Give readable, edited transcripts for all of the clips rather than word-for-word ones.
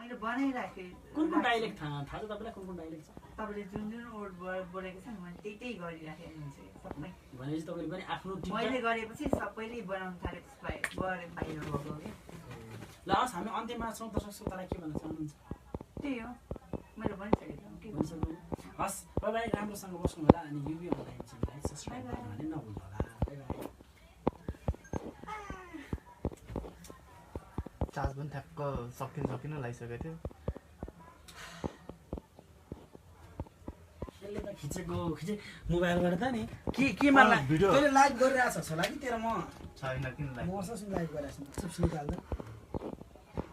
मैले बनाइराखेँ। कुन डाइलेक्ट थाहा छ तपाईँलाई? कुन डाइलेक्ट छ? तपाईँले जुन वर्ड बोलेको छ नि मैले त्यही गरिराखेको हुन्छु सबै। भनेपछि तपाईँले पनि आफ्नो मैले गरेपछि सबैले बनाउन थाले त्यसलाई बाहिर भएको कि। ल हस् हामी अन्त्यमा छौँ। दर्शक श्रोतालाई के भन्न चाहनुहुन्छ? त्यही हो मैले भनिसकेको के भनिसक्नु। हस् बाई बाई, राम्रोसँग बस्नु होला अनि युबी अनलाइन च्यानललाई सब्स्क्राइब गर्नु भने नभुल्नु होला। By by. चार्ज पनि ठ्याक्क सकिन लागिसकेको थियो। यसले त खिचे मोबाइलबाट त नि केमा भिडियो तैँले लाइभ गरिरहेको छ होला कि तेरो? म छैन किन लाइभ म सबै लाइभ गरिरहेको छु। चिप्स निकाल्दा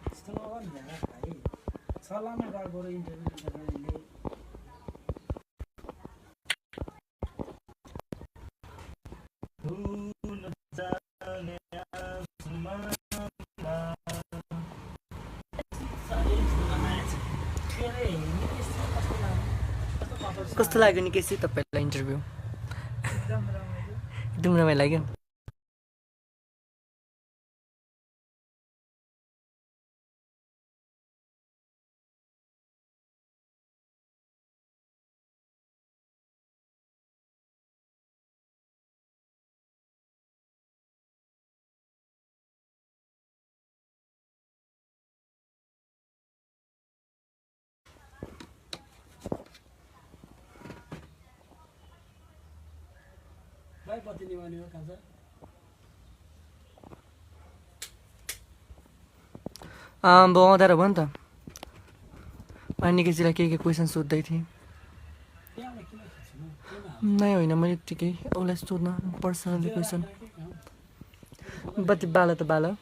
त्यस्तो नगर्नु भाइ। सल्लाहमा गएर बरु इन्टरभ्यू दिन्छ अहिले। कस्तो लाग्यो निकेश तपाईँलाई इन्टरभ्यू? एकदम रमाइलो लाग्यो। भाइ कति निभाउने हो कान्छ? आउँदा भयो नि त। अनि निकेशजीलाई के क्वेसन सोध्दै थिएँ। नै होइन मैले ठिकै उसलाई सोध्न पर्सनली क्वेसन। बत्ती बाला त बाला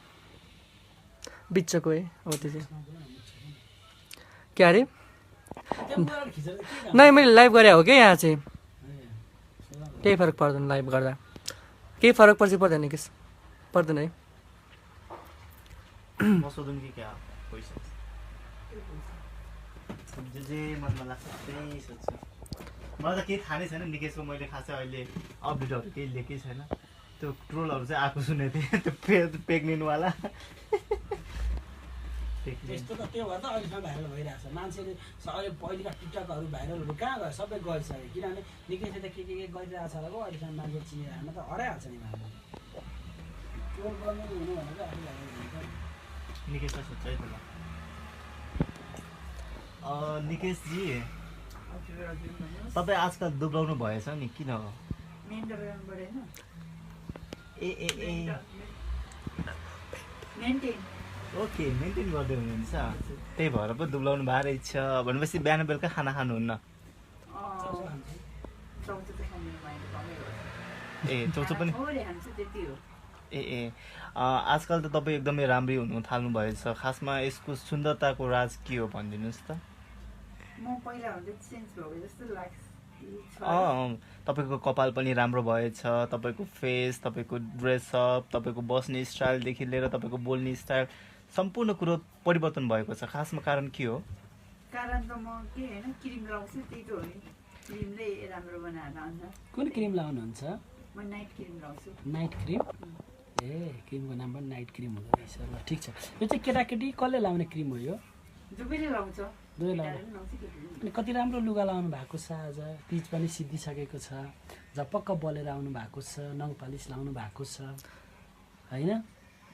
बिचको है हो त्यो चाहिँ। क्या अरे? नै मैले लाइभ गरे हो क्या यहाँ चाहिँ। केही फरक पर्दैन लाइभ गर्दा। केही फरक पर्छ पर्दैन निकेश? पर्दैन है। म सोधौँ कि क्या क्वेसन? जे मनमा लाग्छ त्यही सोध्छु। मलाई त केही थाहा नै छैन निकेशको। मैले खासै अहिले अपडेटहरू केही लिएकै छैन। त्यो ट्रोलहरू चाहिँ आएको सुनेको थिएँ, त्यो प्रेग्नेन्टवाला। त्यस्तो त त्यो भएर त अहिलेसम्म भाइरल भइरहेछ। मान्छेले अहिले पहिलेका टिकटकहरू भाइरलहरू कहाँ गयो? सबै गरिसक्यो। किनभने निकेशले त के गरिरहेछ होला पो अहिलेसम्म मान्छे चिनेर हाल्न त हराइहाल्छ नि मान्छे। ट्रोल गर्नु हुनु भनेको आफै भाइरल हुन्छ। निकेशलाई सोध्छ है त ल। निकेशजी तपाईँ आजकल दुब्लाउनु भएछ नि, किन हो? ओके मेन्टेन गर्दै हुनुहुन्छ, त्यही भएर पो दुब्लाउनु भएको रहेछ। भनेपछि बिहान बेलुका खाना खानुहुन्न? ए चौचो पनि? आजकल त तपाईँ एकदमै राम्रै हुनु थाल्नु भएछ। खासमा यसको सुन्दरताको राज के हो भनिदिनुहोस् त। तपाईँको कपाल पनि राम्रो भएछ, तपाईँको फेस, तपाईँको ड्रेसअप, तपाईँको बस्ने स्टाइलदेखि लिएर तपाईँको बोल्ने स्टाइल सम्पूर्ण कुरो परिवर्तन भएको छ। खासमा कारण के हो? कारण त म के हैन क्रिम लाउँछु त्यही त हो नि। क्रिमले राम्रो बनाएर आउँछ। कुन क्रिम लाउनुहुन्छ? म नाइट क्रिम लाउँछु। Night cream? ए क्रिमको नाम पनि नाइट क्रिम हुँदो रहेछ। ल ठिक छ। यो चाहिँ केटाकेटी कसले लाउने क्रिम हो यो? दुवैले लाउँछ। दुवै लाउने। अनि कति राम्रो लुगा लाउनु भएको छ आज। पिच पनि सिद्धिसकेको छ, झपक्क बलेर आउनु भएको छ, नङ पालिस लाउनु भएको छ हैन?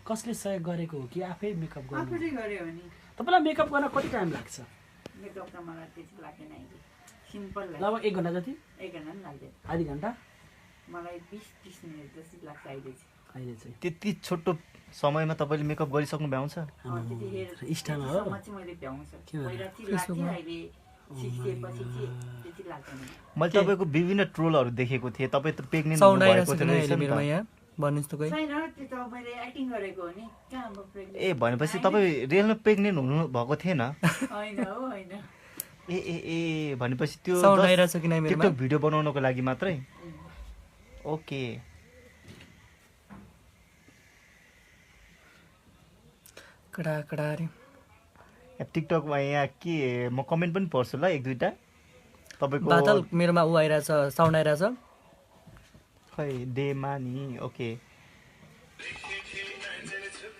कसले सहयोग गरेको हो कि आफै मेकअप गर्नु? आफैले गर्यो भने। तपाईलाई मेकअप गर्न कति टाइम लाग्छ? मेकअप त मलाई त्यति लाग्दैन अहिले। सिम्पल लाग्छ। लगभग 1 घण्टा जति? 1 घण्टा पनि लाग्दैन। आधी घण्टा? मलाई 20-30 मिनेट जति लाग्छ अहिले चाहिँ। त्यति छोटो समयमा तपाईँले मेकअप गरिसक्नु भ्याउँछ? स्टाइल हो। मैले भ्याउँछु। पहिला चाहिँ लाग्थ्यो, अहिले सिक्सेपछि चाहिँ त्यति लाग्दैन। मैले तपाईँको विभिन्न ट्रोलहरू देखेको थिएँ। तपाईँ त प्रेग्नेन्ट हुनुभएको थियो रहेछ नि त? भन्नुहोस् त कोही। छैन, त्यो त मैले एक्टिङ गरेको हो नि। कहाँ अब प्रेग्नेन्ट? ए भनेपछि तपाईँ रियलमा प्रेग्नेन्ट हुनु भएको थिएन? हैन हो हैन। ए भनेपछि त्यो टिकटक भिडियो बनाउनको लागि मात्रै? ओके। कडा रे टिकटकमा यहाँ के म कमेन्ट पनि पढ्छु ल एक दुईटा। तपाईँको बादल मेरोमा ऊ आइरहेछ, साउन्ड आइरहेछ। खै डेमा नि। ओके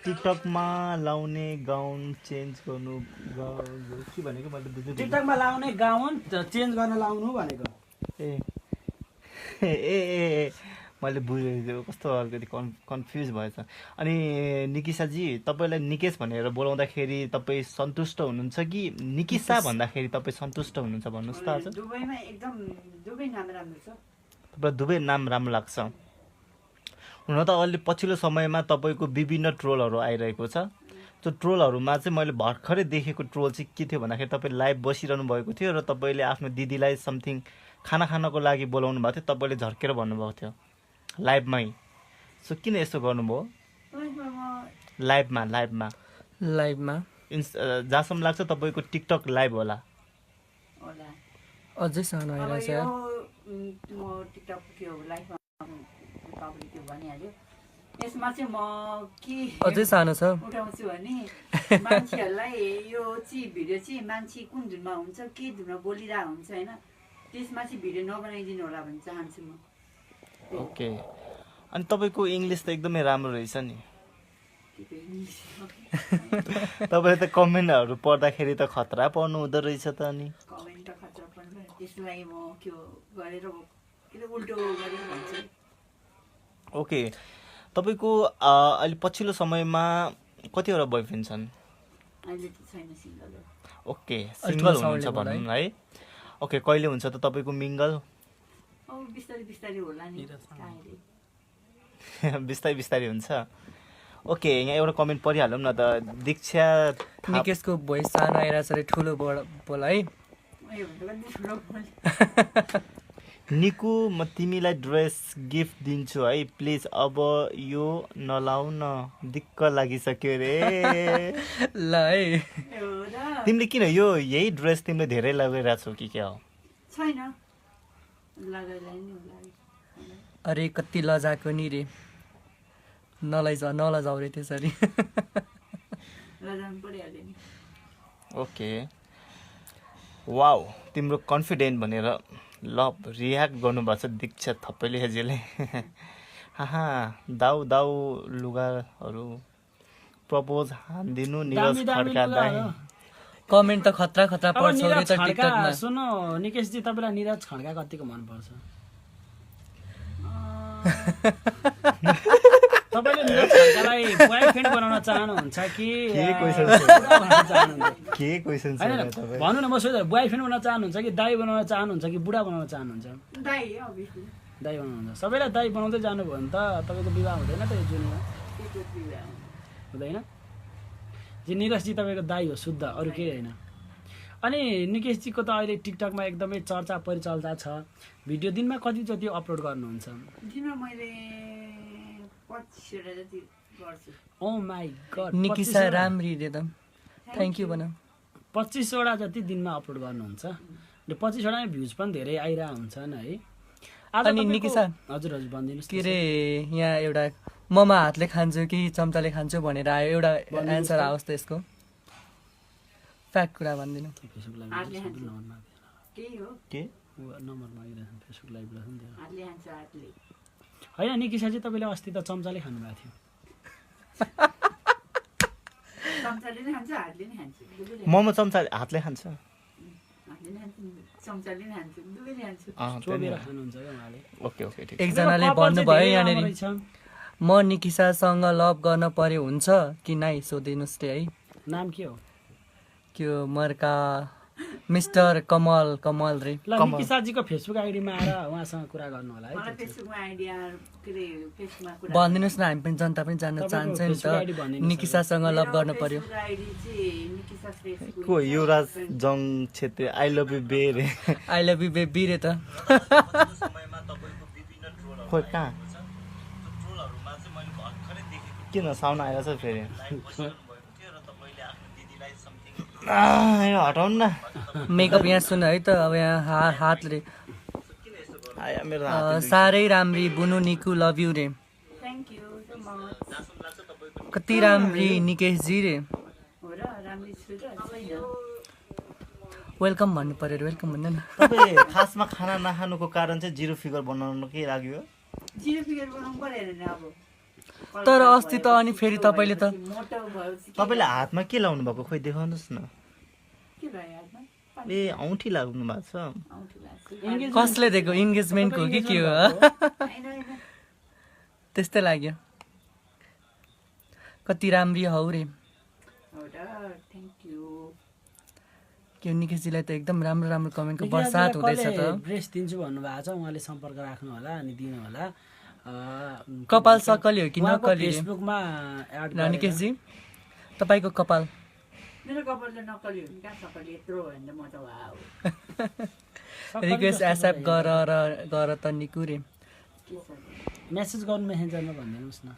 टिकटकमा लाउने गाउन चेन्ज गर्नु के भनेको मैले बुझ्नु टिकटकमा लाउने गाउन चेन्ज गर्न लाउनु भनेको ए ए ए मैले बुझेँ कस्तो अलिकति कन्फ्युज भएछ। अनि निकिसाजी तपाईँलाई निकेश भनेर बोलाउँदाखेरि तपाईँ सन्तुष्ट हुनुहुन्छ कि निकिसा भन्दाखेरि तपाईँ सन्तुष्ट हुनुहुन्छ भन्नुहोस् त आज। दुबईमा एकदम दुबै नाम राम्रो छ। तपाईँलाई दुवै नाम राम्रो लाग्छ। हुन त अहिले पछिल्लो समयमा तपाईँको विभिन्न ट्रोलहरू आइरहेको छ। त्यो ट्रोलहरूमा चाहिँ मैले भर्खरै देखेको ट्रोल चाहिँ के थियो भन्दाखेरि तपाईँ लाइभ बसिरहनु भएको थियो र तपाईँले आफ्नो दिदीलाई समथिङ खाना खानको लागि बोलाउनु भएको थियो, तपाईँले झर्केर भन्नुभएको थियो लाइभमै। सो किन यस्तो गर्नुभयो लाइभमा? जहाँसम्म लाग्छ तपाईँको टिकटक लाइभ होला। अझै सानो आइरहेछ यार। म टिकटक के हो लाइभमा तपाईँले त्यो भनिहाल्यो। यसमा चाहिँ म के अझै सानो छ। उठाउँछु भने मान्छेहरूलाई यो चाहिँ भिडियो चाहिँ मान्छे कुन धुनमा हुन्छ के धुनमा बोलिरहेको हुन्छ होइन, त्यसमा चाहिँ भिडियो नबनाइदिनु होला भन्न चाहन्छु म। ओके। अनि तपाईँको इङ्ग्लिस त एकदमै राम्रो रहेछ नि। तपाईँले त कमेन्टहरू पढ्दाखेरि त खतरा पढ्नु हुँदो रहेछ त। अनि कमेन्ट त खतरा पढ्नु त्यसलाई म के गरेर उल्टो गरेर भन्छु। ओके। तपाईँको अहिले पछिल्लो समयमा कतिवटा बोयफ्रेन्ड छन्? अहिले त छैन, सिङ्गल हो। ओके, सिङ्गल हुनुहुन्छ भनौँ है। ओके, कहिले हुन्छ त तपाईँको मिङ्गल? बिस्तारै बिस्तारै होला नि। बिस्तारै बिस्तारै हुन्छ। ओके, यहाँ एउटा कमेन्ट पढिहालौँ न त। दीक्षा निकेशको भोइस सानो आइरहेछ अरे ठुलो बोल है। निकु, म तिमीलाई ड्रेस गिफ्ट दिन्छु है प्लिज, अब यो नलाउ न, दिक्क लागिसक्यो रे। ल है। तिमीले किन यही ड्रेस तिमीले धेरै लगाइरहेछौ कि क्या हो? छैन, लगाइलाई नि होला। अरे कति लजाको नि रे, नलजाउ रे त्यसरी। लजाउनु परिहाल्यो नि। ओके, वाउ, तिम्रो कन्फिडेन्ट भनेर लभ रियाक्ट गर्नुभएको छ दीक्षा थप्पैले हेजेले। हाहा, दाउ लुगाहरू प्रपोज हानिदिनु निरज खड्का दाइ। कमेन्ट त खतरा पढ्छ नि त टिकटकमा। सुन्नु निकेशजी, तपाईँलाई निरज खड्का कतिको मनपर्छ? तपाईँले निरज खड्कालाई बोयफ्रेन्ड बनाउन चाहनुहुन्छ कि के क्वेसन छ तपाईँ? भन्नु न, म सोध्छु, बोयफ्रेन्ड बनाउन चाहनुहुन्छ कि दाइ बनाउन चाहनुहुन्छ कि बुढा बनाउन चाहनुहुन्छ? दाइ अभियसली दाइ बनाउनुहुन्छ। सबैलाई दाइ बनाउँदै जानुभयो भने त तपाईँको विवाह हुँदैन त यो जुनमा? हुँदैन। जे निरजजी तपाईँको दाइ हो शुद्ध, अरू केही होइन। अनि निकेशजीको त अहिले टिकटकमा एकदमै चर्चा परिचर्चा छ। भिडियो दिनमा कतिचोटि अपलोड गर्नुहुन्छ? दिनमा मैले 25 वटा जति गर्छु। ओ माई गड, निकिसा राम्री रे त। थ्याङ्क यू भन। 25 वटा जति दिनमा अपलोड गर्नुहुन्छ। 25 वटामै भ्युज पनि धेरै आइरहेको हुन्छन् है। अनि निकिसा, हजुर भनिदिनुहोस्। के अरे यहाँ एउटा ममा हातले खान्छु कि चम्चाले खान्छु भनेर आयो, एउटा एन्सर आओस् त यसको। फ्याक्ट कुरा भनिदिनु। फेसबुक लाइभ केही हो के नम्बर मागिरहेको फेसबुक लाइभ हातले हान्छ हातले। होइन निकिसाजी, तपाईँले अस्ति त चम्चाले खानुभएको थियो। चम्चाले नि खान्छ, हातले नि खान्छ। मोमो चम्चा हातले खान्छ? हातले नि खान्छ, चम्चाले नि खान्छ, दुवैले खान्छ। चोबेर खानुहुन्छ क्या उहाँले। ओके ओके, ठिक। एकजनाले भन्नुभयो यहाँनिर, म निकिसासँग लभ गर्न पर्यो हुन्छ कि नाइ सोधिदिनुहोस् रे है। नाम के हो? त्यो मर्का मिस्टर कमल रे। ल निकिसाजीको फेसबुक आइडीमा आएर उहाँसँग कुरा गर्नु होला है। मलाई फेसबुकमा आइडिया के रे फेसबुकमा कुरा भनिदिनुहोस् न, हामी पनि जनता पनि जान्न चाहन्छ नि त। निकिसासँग लभ गर्न पर्यो। आइडी चाहिँ निकिसा फेसबुक। को युवराज जङ छेत्री, आई लभ यु बे रे। आई लभ यु बेबी रे त। खोइ कहाँ किन साउन्ड आइरहेछ फेरि? यो हटाउनु न। मेकअप यहाँ सुन है त। अब यहाँ हातले आया मेरो साह्रै राम्री बुनु निकु लभ यु रे। Thank you so much. कति राम्री निकेशजी रे। हो र, राम्री छु त। वेलकम भन्नु पर्यो रे, वेलकम भन्दैन। तपाईँ खासमा खाना नखानुको कारण चाहिँ 0 फिगर बनाउनु के लाग्यो? 0 फिगर बनाउनु पर्यो नि अब। तर अस्ति त अनि फेरि तपाईँले त मोटो भएपछि तपाईँले हातमा के लाउनु भएको खोइ देखाउनुहोस् न के भयो हातमा? ए औँठी लाग्नु भएको छ औँठी लाग्छ। कसले दिएको इन्गेजमेन्टको कि के हो होइन, होइन। त्यस्तै लाग्यो कति राम्री हौ रे हो र, थ्याङ्क यू। के निकेशजीलाई त एकदम राम्रो राम्रो कमेन्टको बर्सात हुँदैछ त ड्रेस दिन्छु भन्नुभएको छ, उहाँले सम्पर्क राख्नु होला अनि दिनु होला। कपाल सकली हो कि उहाँको नकली रे? फेसबुकमा एड ल निकेशजी तपाईँको कपाल मेरो कपाल त नक्कली हो नि, कहाँ सकली यत्रो भयो भने त म त वाउ। रिक्वेस्ट एक्सेप्ट गर त निकु रे के छ? मेसेज गर्नु मेसेन्जरमा भनिदिनुहोस् न।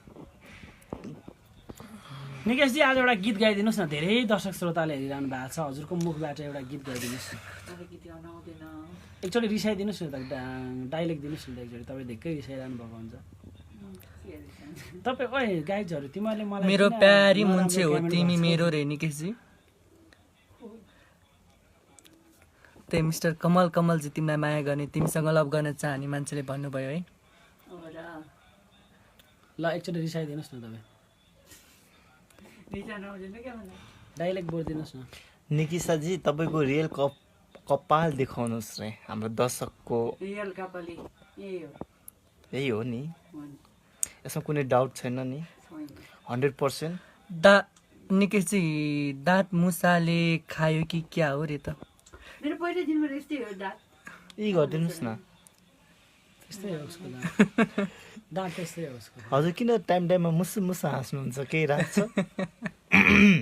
निकेशजी आज एउटा गीत गाइदिनुहोस् न, धेरै दर्शक श्रोताले हेरिरहनु भएको छ, हजुरको मुखबाट एउटा गीत गाइदिनुहोस् न। मलाई गीत गाउन आउँदैन। एकचोटि रिसाइदिनुहोस् न त, डाइलेक्ट दिनुहोस् न त एकचोटि, तपाईँ ढिक्कै रिसाइरहनु भएको हुन्छ। तपाईँ ओए गाइजहरू तिमीहरूले मलाई मेरो किन प्यारी नराम्रो मुन्छे हो comment तिमी गर्छौ? मेरो रे निकेशजी त्यही मिस्टर कमल कमलजी तिमीलाई माया गर्ने तिमीसँग लभ गर्न चाहने मान्छेले भन्नुभयो है हो र, ल एकचोटि रिसाइदिनुहोस् न तपाईँ, रिसाउन आउँदैन क्या मलाई। डाइलेक्ट बोलिदिनुहोस् न। निकिसाजी तपाईँको रियल कपाल देखाउनुहोस् रे हाम्रो दर्शकको रियल कपाली यही हो। यही हो नि, हो नि, यसमा कुनै डाउट छैन नि, छैन। 100%। निकेशजी दाँत मुसाले खायो कि क्या हो रे त मेरो पहिलो दिनमा यस्तै हो दाँत। यी गरिदिनुहोस् न त्यस्तै हो उसको दाँत, दाँत त्यस्तै हो उसको। हजुर किन टाइम टाइममा मुसु मुसु हाँस्नुहुन्छ, केही राख्छ?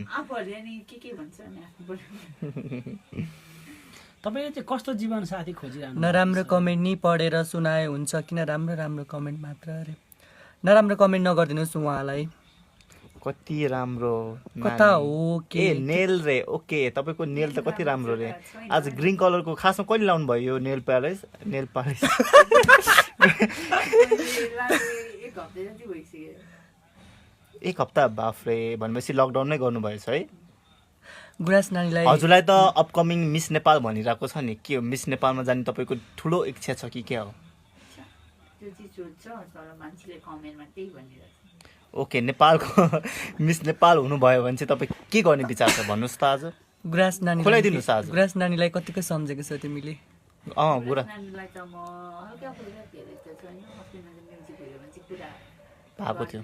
आफूहरूले नि के भन्छ नि आफ्नो पऱ्यो। तपाईँले चाहिँ कस्तो जीवन साथी खोजिरहनु? नराम्रो कमेन्ट नि पढेर सुनाए हुन्छ किन राम्रो राम्रो कमेन्ट मात्र अरे नराम्रो कमेन्ट नगरिदिनुहोस् उहाँलाई कति राम्रो कता नानी। हो के ए नेल रे, ओके तपाईँको नेल त कति राम्रो रे। आज ग्रिन कलरको खासमा कहिले लाउनु भयो यो नेल पालिस? नेल पालिस एक हप्ता जति भइसक्यो। एक हप्ता बाफ्रे, भनेपछि लकडाउन नै गर्नुभएछ है? गुराँस नानीलाई हजुरलाई त अपकमिङ मिस नेपाल भनिरहेको छ नि, के हो मिस नेपालमा जाने तपाईँको ठुलो इच्छा छ कि क्या हो? त्यो चिज सोध्छ तर मान्छेले कमेन्टमा त्यही भनिरहेको छ। ओके, नेपालको मिस नेपाल हुनुभयो भने चाहिँ तपाईँ के गर्ने विचार छ भन्नुहोस् त आज? गुराँस खोलाइदिनुहोस् आज। गुराँस नानीलाई कतिको सम्झेको छ तिमीले गुरा नानीलाई त म हल्का फुल्का धेरै त छैन, अस्ति म्युजिक हेऱ्यो भने चाहिँ पुरा भएको थियो।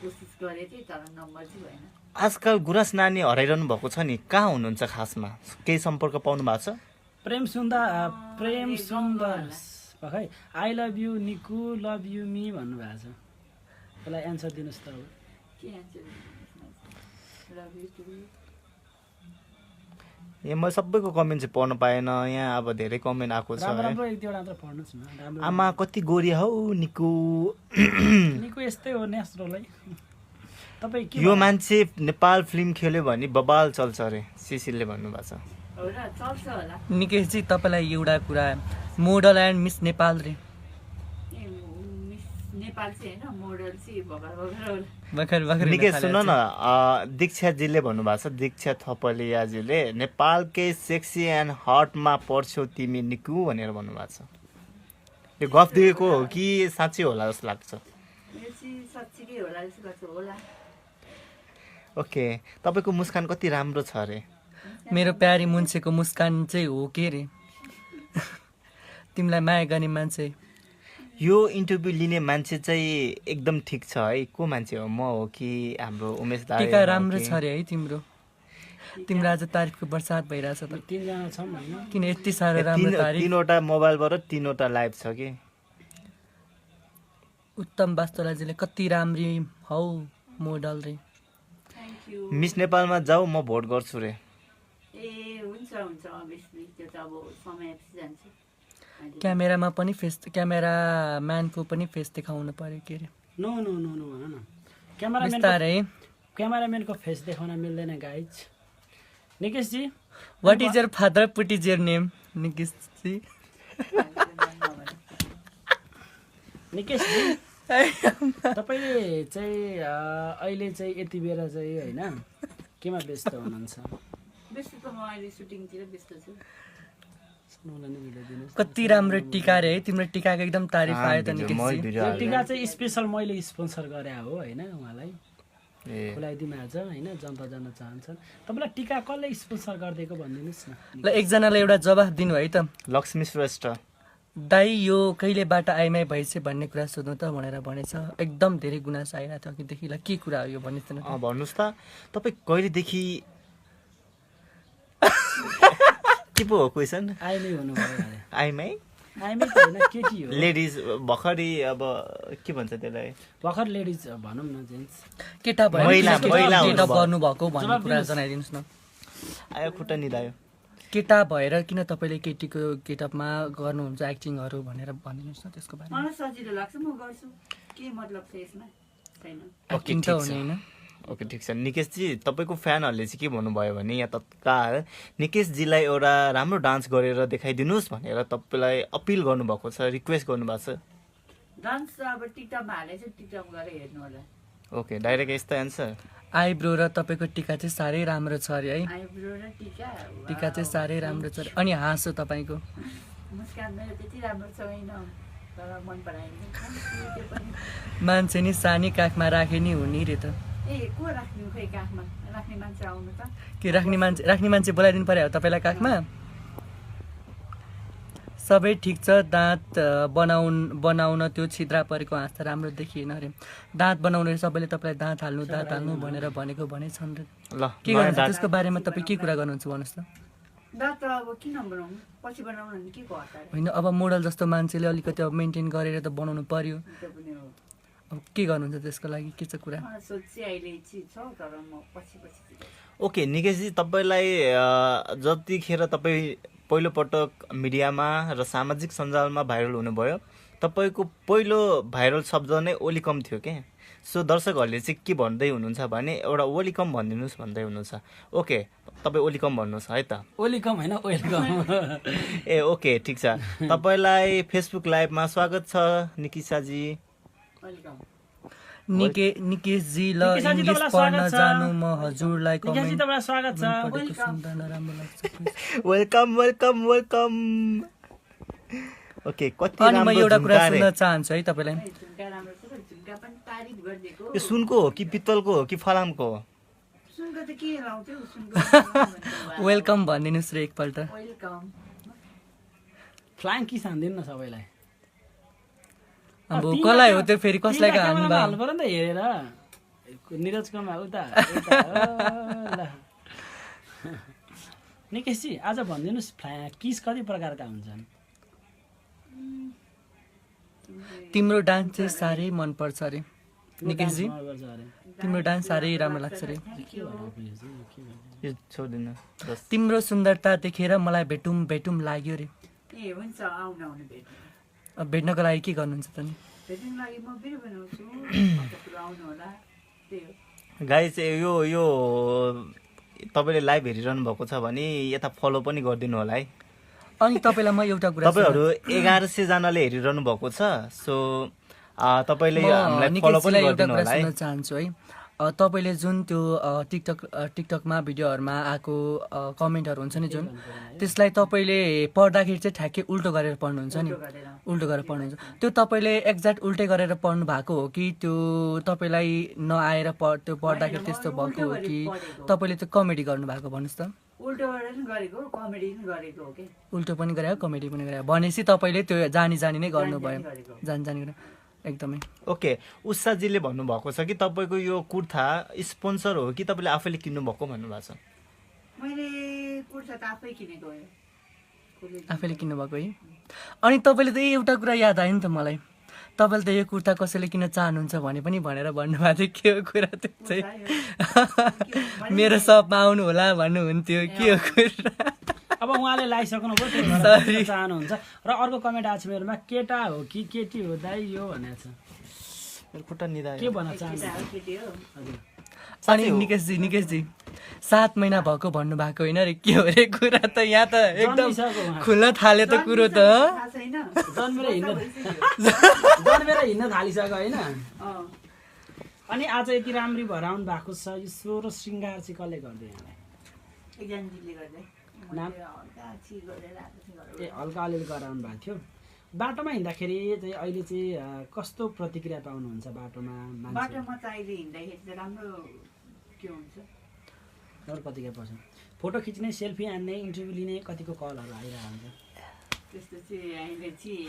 कोसिस गरेको थिएँ तर नम्बर चाहिँ भएन। आजकल गुराँस नानी हराइरहनु भएको छ नि, कहाँ हुनुहुन्छ खासमा? केही सम्पर्क पाउनु भएको छ? प्रेम सुन्दर खै I love you Niku love you me भन्नुभएको छ, त्यसलाई एन्सर दिनुहोस् त। अब के एन्सर लभ यु टु। ए म सबैको कमेन्ट चाहिँ पढ्नु पाएन, यहाँ अब धेरै कमेन्ट आएको छ राम्रो है। राम्रो एक दुईवटा मात्र पढ्नुहोस् न। राम्रो आमा कति गोरी हौ निकु। निकु यस्तै हो नेस्ट्रोलाई। तपाईँ के यो मान्छे नेपाल फिल्म खेल्यो भने बबाल चल्छ अरे सिसिलले भन्नुभएको छ। हो र, चल्छ होला। निकेशजी तपाईँलाई एउटा कुरा मोडल एन्ड मिस नेपाल रे ए मिस नेपाल चाहिँ होइन, मोडल चाहिँ भर्खर भर्खर होला। भर्खर भर्खर निकेश सुन न, दीक्षाजीले भन्नुभएको छ, दीक्षा थपलियाजीले नेपालकै सेक्सी एन्ड हटमा पढ्छौ तिमी निकु भनेर भन्नुभएको छ। यो गफ दिएको हो कि साँच्चै होला जस्तो लाग्छ? यो चाहिँ साँच्चीकै होला जस्तो लाग्छ होला। ओके, तपाईँको मुस्कान कति राम्रो छ अरे। मेरो प्यारी मुन्छेको मुस्कान चाहिँ हो के रे तिमीलाई माया गर्ने मान्छे यो इन्टरभ्यू लिने मान्छे चाहिँ एकदम ठिक छ है। को मान्छे हो, म हो कि हाम्रो उमेश दाइ? टिका राम्रो छ अरे है तिम्रो तिम्रो आज तारिफको बर्सात भइरहेछ त तिनजना छौँ होइन? किन यति साह्रो राम्रो तारिफ तीनवटा मोबाइलबाट तीनवटा लाइभ छ कि। उत्तम वास्तुराजीले कति राम्री हौ मोडल रे थ्याङ्क यू। मिस नेपालमा जाऊ, म भोट गर्छु रे। ए हुन्छ हुन्छ, अभियसली त्यो त अब समयपछि जान्छ। अहिले क्यामेरामा पनि फेस क्यामेराम्यानको पनि फेस देखाउनु पर्यो के अरे नो नो नो नो भन न। बिस्तारै क्यामेराम्यानको फेस देखाउन मिल्दैन guys. Nikesh ji what is your father put is your name Nikesh ji Nikesh ji तपाईँले चाहिँ अहिले चाहिँ यति बेला चाहिँ होइन केमा व्यस्त हुनुहुन्छ? व्यस्त त म अहिले सुटिङतिर व्यस्त छु। मलाई नि भिडियो दिनुहोस्। कति राम्रो टिका रे है, तिम्रो टिकाको एकदम तारिफ आयो त भिडियो, निकेशजी। भिडियो यो हाल्नु। टिका चाहिँ स्पेसल मैले स्पोन्सर गरे हो होइन, उहाँलाई ए खुलाइदिनु आज होइन, जनता जान्न चाहन्छन्। तपाईँलाई टिका कसले स्पोन्सर गरिदिएको भनिदिनुहोस् न। ल एकजनालाई एउटा जवाफ दिनु है त, लक्ष्मी श्रेष्ठ दाइ यो कहिलेबाट आइमाई भएछ भन्ने कुरा सोध्नु त भनेर भनेछ। एकदम धेरै गुनासो आइरहेको थियो अघिदेखि। ल के कुरा हो यो भन्नुहोस् त न। भन्नुहोस् त तपाईँ कहिलेदेखि के पो हो क्वेसन? आइमै हुनु पऱ्यो अरे। आइमै आइमै त होइन, केटी हो। लेडिज भर्खरै अब के भन्छ त्यसलाई? भर्खर लेडिज भनौँ न, जेन्ट्स। केटा भयो महिला गेटअप हुनुभयो। गर्नुभएको भन्ने जवाफ कुरा दिनुहोस्। जनाइदिनुहोस् न। आयो खुट्टा निदायो। केटा भएर किन तपाईँले केटीको गेटअपमा गर्नुहुन्छ एक्टिङहरू भनेर भनिदिनुहोस् न त्यसको बारेमा। मलाई सजिलो लाग्छ, म गर्छु। के मतलब छ यसमा? छैन। एक्टिङ त ठिक हो छ। नि होइन? ओके ठिक छ। निकेशजी तपाईँको फ्यानहरूले चाहिँ के भन्नुभयो भने यहाँ तत्काल निकेशजीलाई एउटा राम्रो डान्स गरेर देखाइदिनुहोस् भनेर तपाईँलाई अपिल गर्नुभएको छ, रिक्वेस्ट गर्नुभएको छ। डान्स त अब टिकटकमा हालेको छु, टिकटक गरेर हेर्नु होला। ओके डाइरेक्ट यस्तो एन्सर। आइब्रो र तपाईँको टिका चाहिँ साह्रै राम्रो छ अरे है। आइब्रो र टिका, टिका चाहिँ साह्रै राम्रो छ अरे। अनि हाँसो तपाईँको मुस्कान मेरो त्यति राम्रो छ होइन, तर मन पराइन्छ त्यो पनि। मान्छे नि सानी काखमा राखे नि हुने रे त। ए को राख्नु खै काखमा? राख्ने मान्छे आउनु त। के राख्ने मान्छे बोलाइदिनु पर्यो तपाईँलाई काखमा? सबै ठिक छ। दाँत बनाउन त्यो छिद्रा परेको हाँस त राम्रो देखिएन अरे। दाँत बनाउनु सबैले तपाईँलाई दाँत हाल्नु भनेर भनेको भनेछन् रे। ल के गर्नुहुन्छ त्यसको बारेमा तपाईँ के कुरा गर्नुहुन्छ भन्नुहोस् त। दाँत त अब किन बनाउनु, पछि बनाउनु भने के को हतार? होइन अब मोडल जस्तो मान्छेले अलिकति अब मेन्टेन गरेर त बनाउनु पर्यो। त्यो पनि हो। अब के गर्नुहुन्छ त्यसको लागि, के छ कुरा? मलाई सोच चाहिँ अहिले चाहिँ छ, तर म पछि चाहिँ ओके निकेशजी तपाईँलाई जतिखेर तपाईँ पहिलोपटक मिडियामा र सामाजिक सञ्जालमा भाइरल हुनुभयो, तपाईँको पहिलो भाइरल शब्द नै वेलकम थियो क्या। सो दर्शकहरूले चाहिँ के भन्दै हुनुहुन्छ भने एउटा वेलकम भनिदिनुहोस् भन्दै हुनुहुन्छ। ओके तपाईँ वेलकम भन्नुहोस् है त। वेलकम होइन, वेलकम। ए ओके ठिक छ। तपाईँलाई फेसबुक लाइभमा स्वागत छ निकिसाजी। वेलकम। निकेशजी ल निकेशजी, इङ्ग्लिस तपाईँलाई पढ्न स्वागत छ। जानु म हजुरलाई निकेशजी कमेन्ट तपाईँलाई स्वागत छ। पढेको सुन्दा नराम्रो लाग्छ please. Welcome welcome welcome. Okay कति अनि म राम्रो एउटा कुरा झुम्का रे। सुन्न चाहन्छु है तपाईँलाई। झुम्का राम्रो छ, झुम्का पनि तारिफ गरिदिएको। यो सुनको हो कि पित्तलको हो कि फलामको हो? सुनको त के लाउँथ्यौ? सुनको वेलकम भनिदिनुहोस् रे एकपल्ट। वेलकम। फ्लाङ किस हानिदिनु न सबैलाई। अब कसलाई हो त्यो फेरि कसलाई हाल्नु हान्नु पर्यो नि त हेरेर। निरजकोमा उता ल। निकेशजी आज भनिदिनुहोस्, किस कति प्रकारका हुन्छन्? तिम्रो डान्स चाहिँ साह्रै मनपर्छ अरे निकेशजी। तिम्रो डान्स साह्रै राम्रो लाग्छ अरे। यो छोड्दिनु बस। तिम्रो सुन्दरता देखेर मलाई भेटौँ लाग्यो रे। ए हुन्छ, आउनु भेट्नु। अब भेट्नको लागि के गर्नुहुन्छ त नि? भेट्नुको लागि म भिडियो बनाउँछु, आउनु होला। त्यही हो। गाइस यो यो तपाईँले लाइभ हेरिरहनु भएको छ भने यता फलो पनि गरिदिनु होला है। अनि तपाईँलाई म एउटा कुरा तपाईँहरू 1100 जनाले हेरिरहनु भएको छ। सो तपाईँले हामीलाई फलो पनि निकेशजीलाई एउटा गरिदिनु कुरा होला है। सुन्न चाहन्छु है। तपाईँले जुन त्यो टिकटकमा भिडियोहरूमा आएको कमेन्टहरू हुन्छ नि जुन, त्यसलाई तपाईँले पढ्दाखेरि चाहिँ ठ्याक्कै उल्टो गरेर पढ्नुहुन्छ नि, उल्टो गरेर पढ्नुहुन्छ। त्यो तपाईँले एक्ज्याक्ट उल्टै गरेर पढ्नु भएको हो कि त्यो तपाईँलाई नआएर त्यो पढ्दाखेरि त्यस्तो भएको हो कि तपाईँले त्यो कमेडी गर्नुभएको भन्नुहोस् त? उल्टो गरेर पनि गरेको, कमेडी पनि गरेको हो कि। उल्टो पनि गरे कमेडी पनि गरे भनेपछि तपाईँले त्यो जानी नै गर्नुभयो। जानी गरेर एकदमै ओके। उषाजीले भन्नुभएको छ कि तपाईँको यो कुर्ता स्पोन्सर हो कि तपाईँले आफैले किन्नुभएको भन्नुभएको छ। मैले कुर्ता त आफै किनेको हो। आफैले किन्नुभएको है। अनि तपाईँले त एउटा कुरा याद आयो नि त मलाई, तपाईँले त यो कुर्ता कसैले किन्न चाहनुहुन्छ भने पनि भनेर भन्नुभएको थियो। के हो कुरा त्यो चाहिँ? मेरो सपमा आउनु होला भन्नुहुन्थ्यो। के हो कुरा? अब उहाँले लगाइसक्नुभयो, त्यो भएर चाहनुहुन्छ। र अर्को कमेन्ट आएको छ मेरोमा, केटा हो कि केटी हो दाइ यो भनेको छ। मेरो खुट्टा निदायो। के भन्न चाहनुहुन्छ? केटी हो। हजुर अनि निकेशजी 7 महिना भएको भन्नुभएको होइन रे, के हो रे कुरा त? यहाँ त एकदम खुल्न थाल्यो त कुरो त। थाहा छैन। जन्मेर हिँड्न थालिसक्यो होइन। अँ। अनि आज यति राम्री भएर आउनु भएको छ, यो स्वर श्रृङ्गार चाहिँ कसले गर्दै यहाँलाई? एकजनाले गर्दै। नाम हल्का छि गरेर आएको थिएँ घरबाट। ए हल्का अलिअलि गराउनु भएको थियो बाटोमा हिँड्दाखेरि चाहिँ अहिले चाहिँ कस्तो प्रतिक्रिया पाउनुहुन्छ बाटोमा मान्छे बाटोमा त अहिले हिँड्दाखेरि त राम्रो के हुन्छ अरू प्रतिक्रिया पर्छ फोटो खिच्ने सेल्फी हान्ने इन्टरभ्यू लिने कतिको कलहरू आइरहेको हुन्छ त्यस्तो चाहिँ अहिले चाहिँ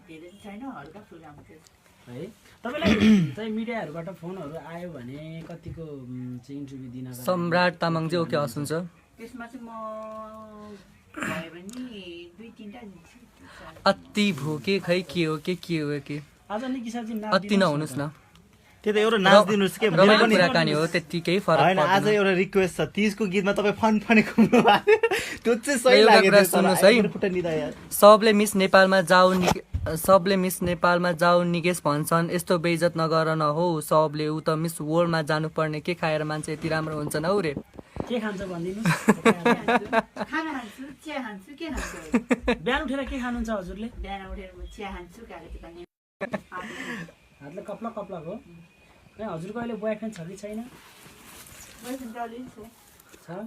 धेरै चाहिँ छैन हल्का फुल्का मात्रै छ। है तपाईँलाई चाहिँ मिडियाहरूबाट फोनहरू आयो भने कतिको चाहिँ इन्टरभ्यू दिन सम्राट तामाङ चाहिँ ओके हँस्नुहुन्छ त्यसमा चाहिँ म भयो भने 2-3टा दिन्छु। अति भोके खै के हो के आज निकिसाजी अति नहुनुहोस् न त्यो त एउटा नाचिदिनुहोस् के रमाइलो कुराकानी हो त्यत्तिकै फरक होइन आज पर्दैन। एउटा रिक्वेस्ट छ 30 को गीतमा तपाईँ फन फनी घुम्नु भयो त्यो चाहिँ सही एउटा लाग्यो कुरा त्यो तर सुन्नुहोस् है। आइपुग्नु खुट्टा निदा यार। सबले मिस नेपालमा जाऊ निकेश भन्छन् यस्तो बेइज्जत नगर न हो सबले ऊ त मिस वर्ल्डमा जानुपर्ने के खाएर मान्छे यति राम्रो हुन्छ न रे के खान्छ भनिदिनु खाना खान्छु चिया खान्छु के खान्छु बिहान उठेर के खानुहुन्छ हजुरले बिहान उठेर म चिया खान्छु गएको चाहिँ हातले कप्ला कप्लाको ए हजुरको अहिले बोयफ्रेन्ड छ कि छैन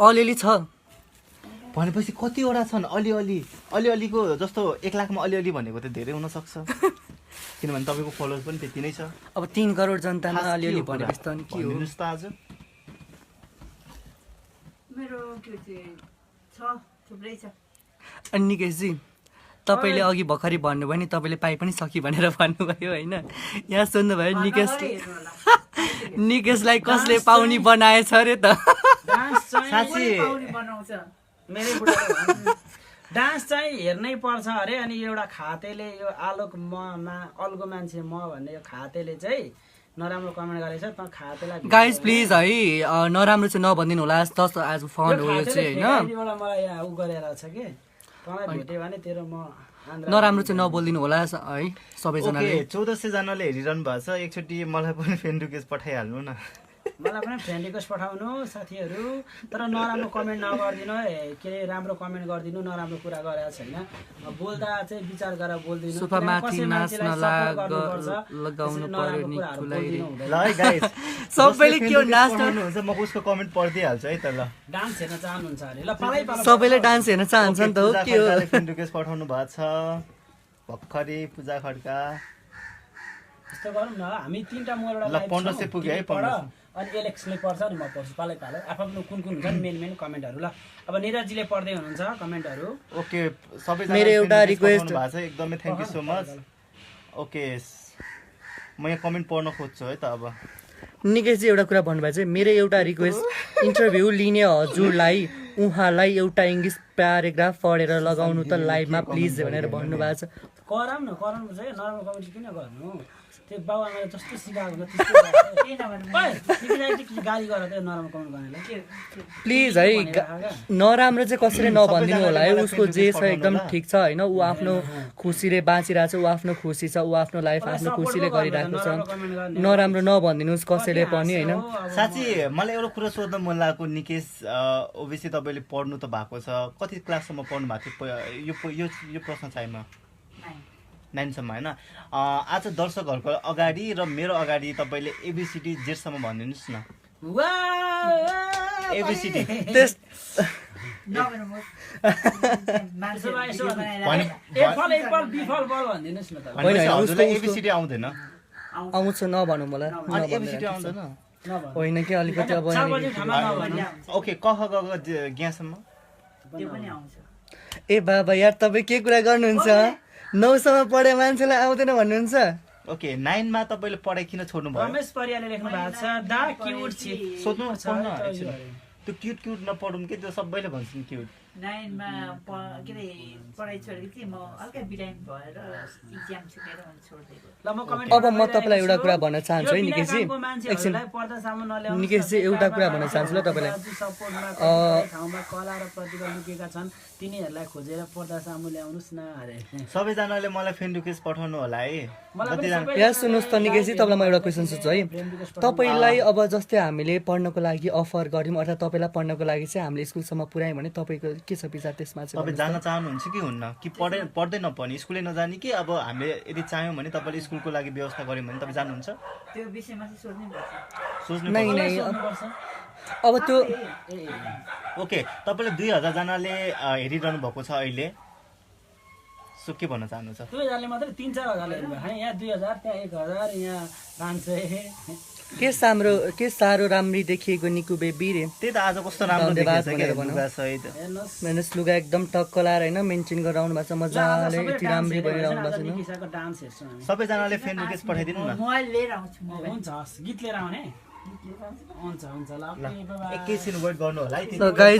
अलिअलि छ भनेपछि कतिवटा छन् अलिअलिको जस्तो 1 लाखमा अलिअलि भनेको त धेरै हुनसक्छ किनभने तपाईँको फलोवर्स पनि त्यति नै छ अब 3 करोड जनतामा खास के अलिअलि हो कुरा? भनेपछि त अनि के हो भनिदिनुहोस् त आज मेरो के चाहिँ छ थुप्रै छ। अनि निकेशजी तपाईँले अघि भर्खरै भन्नुभयो नि तपाईँले पाइ पनि सकि भनेर भन्नुभयो होइन यहाँ सुन्नुभयो निकेशलाई कसले पाउनी बनाएछ अरे त डान्स चाहिँ साँच्ची बनाउँछ मेरै बुढाले भन्छ। डान्स चाहिँ हेर्नै पर्छ अरे अनि एउटा खातेले यो आलोक अल्गो मान्छे म भन्ने यो खातेले चाहिँ नराम्रो कमेन्ट गरेछ त खातेलाई गाइज प्लिज है नराम्रो चाहिँ नभनिदिनु होला जस्तो आज फन हो यो चाहिँ होइन मलाई यहाँ उ गरेर छ कि तँलाई भेट्यो भने तेरो म नराम्रो चाहिँ नबोलिदिनु होला है सबैजनाले ओके 1400 जनाले हेरिरहनु भएको छ एकचोटि मलाई पनि फ्रेन्ड रिक्वेस्ट पठाइहाल्नु न मलाई पनि फ्रेन्ड रिक्वेस्ट पठाउनु साथीहरू तर नराम्रो कमेन्ट नगरिदिनु है के अरे राम्रो कमेन्ट गरिदिनु नराम्रो कुरा गरेको छैन बोल्दा चाहिँ विचार गरेर बोल्दिनु सोफामाथि नाच्न लगाउनु पर्यो निकुलाई रे। ल है गाइस सबैले के हो नाच्न हुन्छ म उसको कमेन्ट पढिदिइहाल्छु है त ल डान्स हेर्न चाहनुहुन्छ अरे ल पालै पालो सबैले डान्स हेर्न चाहन्छ नि त हो के हो फ्रेन्ड रिक्वेस्ट पठाउनु भएको छ भर्खरै पूजा खड्का यस्तो गरौँ न हामी 3टा मोबाइलबाट ल, 1500 पुग्यो है, 1500 अनि एलेक्सले पढ्छ अनि म पढ्छु पालै पालो आफ्नो कुन कुन हुन्छ नि मेन कमेन्टहरू ल अब निरजजीले पढ्दै हुनुहुन्छ कमेन्टहरू ओके सबैजना मेरो एउटा रिक्वेस्ट भएको छ एकदमै thank you so much okay म यहाँ कमेन्ट पढ्न खोज्छु है त अब निकेशजी एउटा कुरा भन्नुभएको चाहिँ मेरो एउटा रिक्वेस्ट इन्टरभ्यू लिने हजुरलाई उहाँलाई एउटा इङ्ग्लिस प्याराग्राफ पढेर लगाउनु त लाइभमा प्लिज भनेर भन्नुभएको छ कराम न कराउनु चाहिँ नराम्रो कमेन्ट किन गर्नु त्यो बाउ आमाले जस्तो सिकाएको छ त्यस्तो गाली गर त्यो नराम्रो कमेन्ट गर्नेलाई प्लिज है नराम्रो चाहिँ कसैले नभनिदिनु होला है उसको जे छ एकदम ठिक छ होइन ऊ आफ्नो खुसीले बाँचिरहेको छ ऊ आफ्नो खुसी छ ऊ आफ्नो लाइफ आफ्नो खुसीले गरिरहेको छ नराम्रो नभनिदिनुहोस् कसैले पनि होइन साँच्ची मलाई एउटा कुरा सोध्न मन लागेको निकेश ओबियसली तपाईँले पढ्नु त भएको छ कति क्लाससम्म पढ्नु भएको थियो यो प्रश्न चाहिँ म 9 सम्म होइन आज दर्शकहरूको अगाडि र मेरो अगाडि तपाईँले एबिसिडी जेडसम्म भनिदिनुहोस् न एबिसिडी हजुरलाई एबिसिडी आउँदैन आउँछ नभनौँ होला एबिसिडी आउँदैन होइन कि अलिकति अब ओके क ख ग ज्ञासम्म त्यो पनि आउँछ ए बाबा यार तपाईँ के कुरा गर्नुहुन्छ 9 सम्म पढे मान्छेलाई आउँदैन भन्नुहुन्छ ओके 9 मा तपाईँले पढाइ किन छोड्नु भयो रमेश परियाले लेख्नु भएको छ दा क्युट छि सोध्नु त्यो क्युट नपढौँ कि त्यो सबैले भन्छन् क्युट 9 मा के अरे पढाइ छोडेको थिएँ म हल्का बिरामी भएर इक्जाम छुटेर मैले छोडिदिएको ल म कमेन्ट अब म तपाईँलाई एउटा कुरा भन्न चाहन्छु है निकेशजी एकछिन निकेशजी एउटा कुरा भन्न चाहन्छु ल तपाईँलाई ठाउँमा कला र प्रतिभा लुकेका छन् तिनीहरूलाई खोजेर पर्दा सामु ल्याउनुस् न अरे सबैजनाले मलाई फ्रेन्ड रिक्वेस्ट पठाउनु होला है यहाँ सुन्नुहोस् त निकेशजी तपाईँलाई म एउटा क्वेसन सोध्छु है तपाईँलाई अब जस्तै हामीले पढ्नको लागि अफर गऱ्यौँ अथवा तपाईँलाई पढ्नको लागि चाहिँ हामीले स्कुलसम्म पुऱ्यायौँ भने तपाईँको के छ विचार त्यसमा चाहिँ तपाईँ जान चाहनुहुन्छ कि हुन्न कि पढ्दै नपढ्ने स्कुलै नजाने कि अब हामीले यदि चाह्यौँ भने तपाईँले स्कुलको लागि व्यवस्था गऱ्यौँ भने तपाईँ जानुहुन्छ त्यो विषयमा चाहिँ सोच्नै पर्छ सोच्नु नै पर्छ। नै अब त्यो ओके तपाईँले 2000जनाले हेरिरहनु भएको छ अहिले, सो के भन्न चाहनुहुन्छ? 2000ले मात्रै 3-4 हजारले हेर्नु भयो। यहाँ 2000, त्यहाँ 1000, यहाँ 500। के साह्रो राम्री देखिएको निकु बेबी रे। त्यही त आज कस्तो राम्रो धन्यवाद देखिन्छ भनेर क्या भनौँ। लुगा सहित। हेर्नुहोस् मेहनत लुगा एकदम टक्क लाएर होइन मेन्टेन गरेर आउनु भएको छ मजाले, यति राम्री भएर आउनु भएको छ। निकिसाको डान्स हेर्छौँ हामी। सबैजनाले फ्रेन्ड रिक्वेस्ट पठाइदिनु न। मोबाइल लिएर आउँछु म। हुन्छ हस्, गीत लिएर आउने। हुन्छ ल, एकैछिन वेट गर्नु होला है। So guys